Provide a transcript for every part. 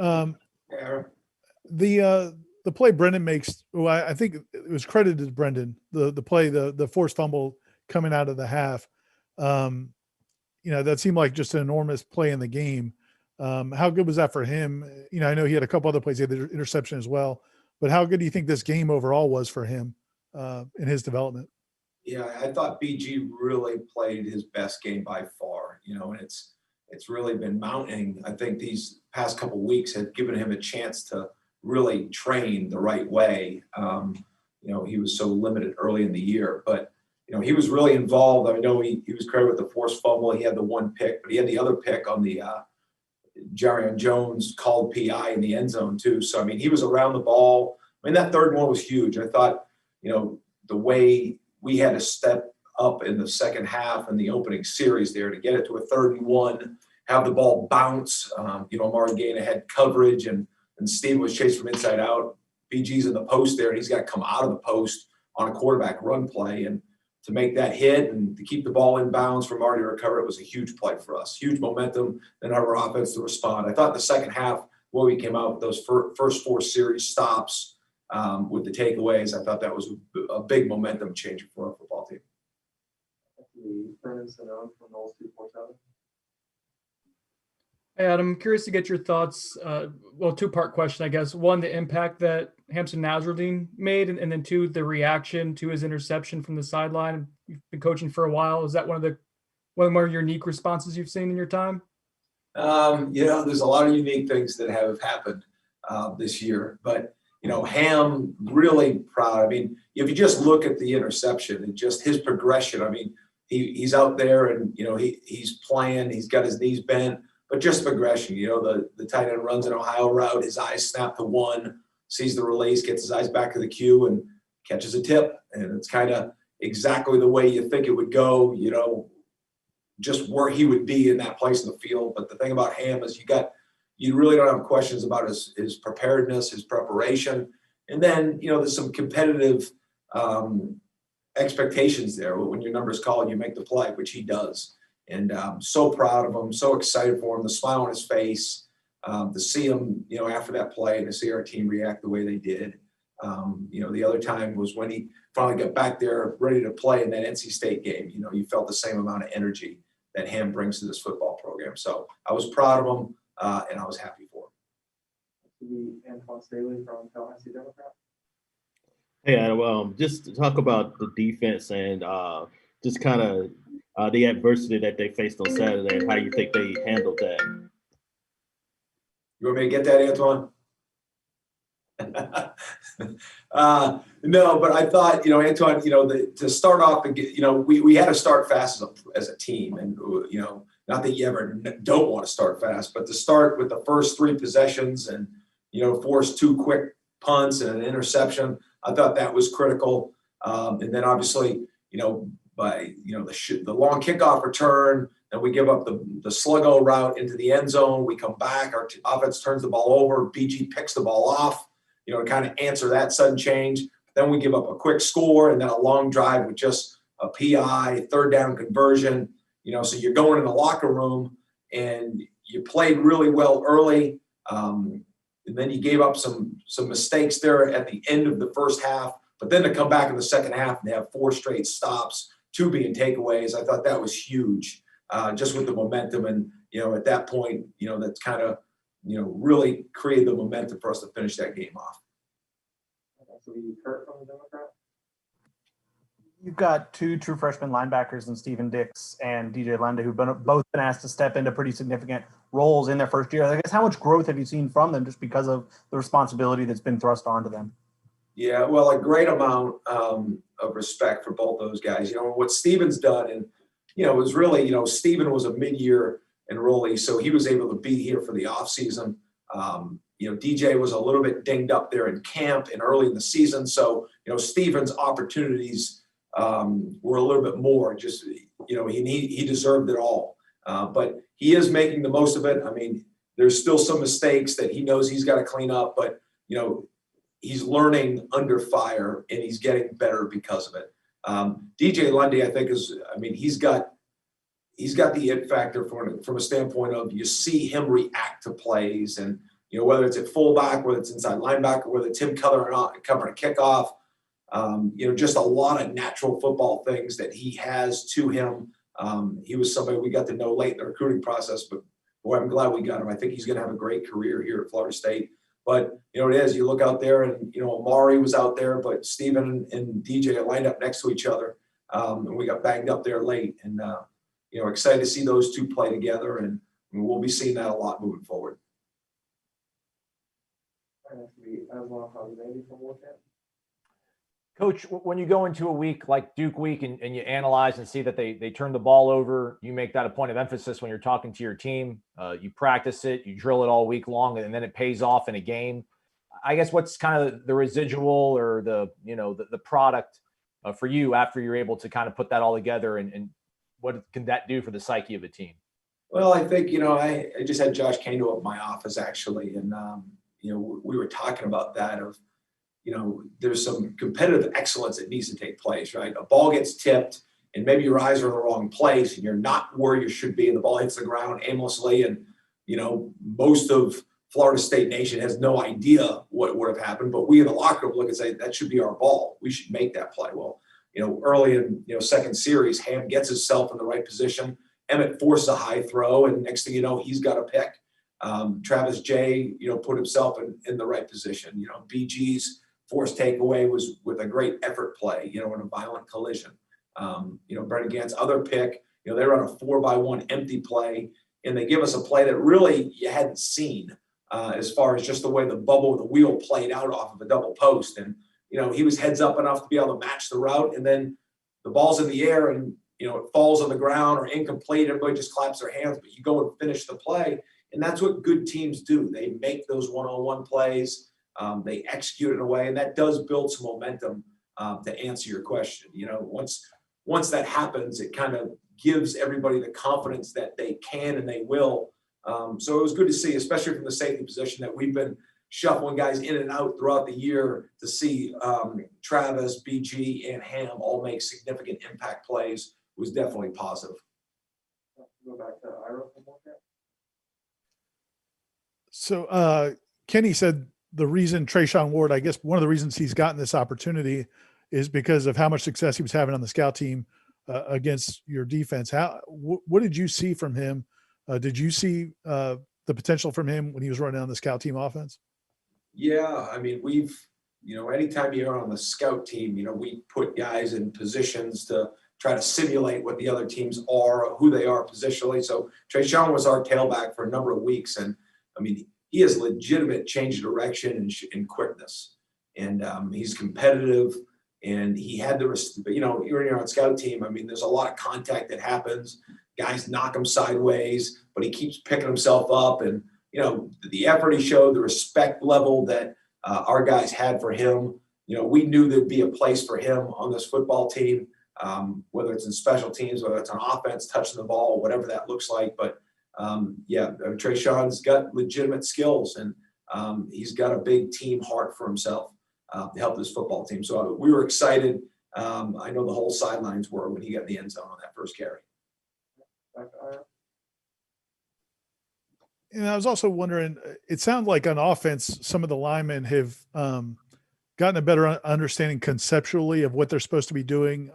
Um, Yeah. the play Brendan makes, well, I think it was credited to Brendan, the play, the forced fumble coming out of the half. That seemed like just an enormous play in the game. How good was that for him? I know he had a couple other plays, he had the interception as well, but how good do you think this game overall was for him in his development? Yeah, I thought BG really played his best game by far, and it's really been mounting. I think these past couple of weeks have given him a chance to really train the right way. He was so limited early in the year, but he was really involved. I know he was credited with the forced fumble. He had the one pick, but he had the other pick on the Jarion Jones called PI in the end zone too. So, he was around the ball. That third one was huge. I thought, the way we had to step up in the second half in the opening series there to get it to a 3rd and 1, have the ball bounce. Amari Gaina had coverage and Steve was chased from inside out. BG's in the post there, and he's got to come out of the post on a quarterback run play. And to make that hit and to keep the ball in bounds for Marty to recover, it was a huge play for us. Huge momentum and our offense to respond. I thought the second half, where we came out with those first 4 series stops with the takeaways, I thought that was a big momentum changer for our football team. From Noles 247. Hey, Adam, I'm curious to get your thoughts. Two-part question, I guess. One, the impact that Hamsah Nasirildeen made, and then 2, the reaction to his interception from the sideline. You've been coaching for a while. Is that one of the more unique responses you've seen in your time? There's a lot of unique things that have happened this year, but Ham really proud. If you just look at the interception and just his progression, he's out there and he's playing. He's got his knees bent. But just progression, the tight end runs an Ohio route, his eyes snap to one, sees the release, gets his eyes back to the cue, and catches a tip. And it's kind of exactly the way you think it would go, just where he would be in that place in the field. But the thing about Ham is you really don't have questions about his preparedness, his preparation. And then, there's some competitive expectations there. When your number is called, you make the play, which he does. And I'm so proud of him, so excited for him, the smile on his face, to see him, after that play and to see our team react the way they did. The other time was when he finally got back there ready to play in that NC State game. You felt the same amount of energy that Ham brings to this football program. So I was proud of him, and I was happy for him. Antoine Staley from Tallahassee Democrat. Hey, Adam, just to talk about the defense and just kind of the adversity that they faced on Saturday and how you think they handled that. You want me to get that, Antoine? No, but I thought, Antoine, to start off, we had to start fast as a team. And, not that you ever don't want to start fast, but to start with the first 3 possessions and, force 2 quick punts and an interception, I thought that was critical. And then obviously, by the long kickoff return, and we give up the sluggo route into the end zone. We come back, our offense turns the ball over. BG picks the ball off, to kind of answer that sudden change. Then we give up a quick score and then a long drive with just a PI, 3rd down conversion. So you're going in the locker room and you played really well early, and then you gave up some mistakes there at the end of the first half. But then to come back in the second half and have 4 straight stops, 2 being takeaways, I thought that was huge, just with the momentum. And, at that point, that's kind of, really created the momentum for us to finish that game off. So Kurt from the Democrat. You've got 2 true freshman linebackers in Steven Dix and DJ Lundy, who've both been asked to step into pretty significant roles in their first year. I guess how much growth have you seen from them just because of the responsibility that's been thrust onto them? Yeah, well, a great amount of respect for both those guys. What Steven's done, and, it was really, Steven was a mid-year enrollee, so he was able to be here for the offseason. DJ was a little bit dinged up there in camp and early in the season. So, Steven's opportunities were a little bit more. Just, he deserved it all. But he is making the most of it. There's still some mistakes that he knows he's got to clean up, but, he's learning under fire and he's getting better because of it. DJ Lundy, I think, he's got the it factor from a standpoint of you see him react to plays and whether it's at fullback, whether it's inside linebacker, whether it's him covering a kickoff, just a lot of natural football things that he has to him. He was somebody we got to know late in the recruiting process, but boy, I'm glad we got him. I think he's going to have a great career here at Florida State. But, it is, you look out there and, Amari was out there, but Steven and DJ are lined up next to each other. And we got banged up there late. And, excited to see those two play together. And we'll be seeing that a lot moving forward. Coach, when you go into a week like Duke week and you analyze and see that they turn the ball over, you make that a point of emphasis when you're talking to your team. You practice it, you drill it all week long, and then it pays off in a game. I guess what's kind of the residual or the product for you after you're able to kind of put that all together, and what can that do for the psyche of a team? Well, I think, I just had Josh Kano up in my office actually, and, we were talking about that of, there's some competitive excellence that needs to take place, right? A ball gets tipped and maybe your eyes are in the wrong place and you're not where you should be and the ball hits the ground aimlessly. And, most of Florida State Nation has no idea what would have happened, but we in the locker room look and say, that should be our ball. We should make that play. Well, early in, second series, Ham gets himself in the right position. Emmett forced a high throw, and next thing you know, he's got a pick. Travis J, put himself in the right position. BG's forced takeaway was with a great effort play, in a violent collision. Brennan Gant's other pick, they run a 4-by-1 empty play, and they give us a play that really you hadn't seen as far as just the way the bubble, the wheel played out off of a double post. And, he was heads up enough to be able to match the route, and then the ball's in the air and, it falls on the ground or incomplete. Everybody just claps their hands, but you go and finish the play. And that's what good teams do. They make those one-on-one plays. They execute it in a way, and that does build some momentum to answer your question. Once that happens, it kind of gives everybody the confidence that they can and they will. So it was good to see, especially from the safety position, that we've been shuffling guys in and out throughout the year to see Travis, BG, and Ham all make significant impact plays was definitely positive. Go back to Ira for more. So Kenny said the reason Treyshawn Ward, I guess one of the reasons he's gotten this opportunity is because of how much success he was having on the scout team against your defense. What did you see from him? Did you see the potential from him when he was running on the scout team offense? Yeah, I mean, we've, anytime you're on the scout team, we put guys in positions to try to simulate what the other teams are, who they are positionally. So Treyshawn was our tailback for a number of weeks. And I mean, he has legitimate change of direction and quickness. And he's competitive, and he had the, you're on scout team. I mean, there's a lot of contact that happens. Guys knock him sideways, but he keeps picking himself up. And, the effort he showed, the respect level that our guys had for him, we knew there'd be a place for him on this football team, whether it's in special teams, whether it's on offense, touching the ball, whatever that looks like. But Treyshawn's got legitimate skills, and he's got a big team heart for himself to help this football team. So we were excited. I know the whole sidelines were when he got in the end zone on that first carry. And I was also wondering, it sounds like on offense, some of the linemen have gotten a better understanding conceptually of what they're supposed to be doing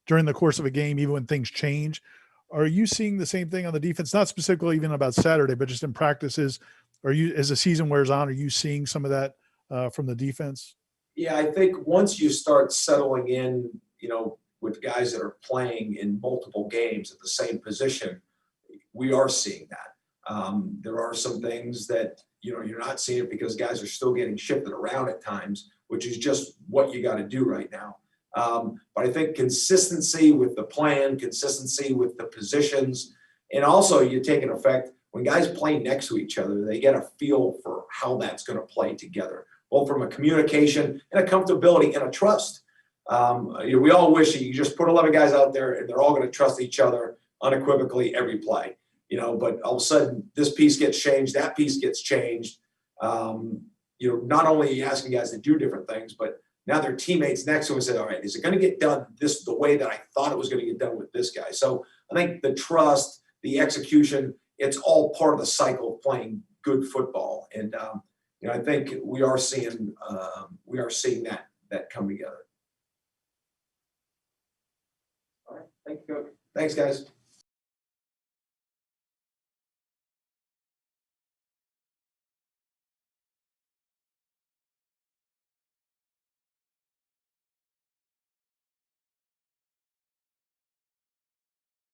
during the course of a game, even when things change. Are you seeing the same thing on the defense? Not specifically even about Saturday, but just in practices. As the season wears on, are you seeing some of that from the defense? Yeah, I think once you start settling in, with guys that are playing in multiple games at the same position, we are seeing that. There are some things that, you're not seeing it because guys are still getting shifted around at times, which is just what you got to do right now. But I think consistency with the plan, consistency with the positions, and also you take an effect when guys play next to each other, they get a feel for how that's going to play together, both from a communication and a comfortability and a trust. We all wish that you just put 11 guys out there and they're all going to trust each other unequivocally every play, but all of a sudden this piece gets changed, that piece gets changed. Not only are you asking guys to do different things, but now their teammates next to them say, all right, is it going to get done the way that I thought it was going to get done with this guy? So I think the trust, the execution, it's all part of the cycle of playing good football. And I think we are seeing that come together. All right, thank you, Coach. Thanks, guys.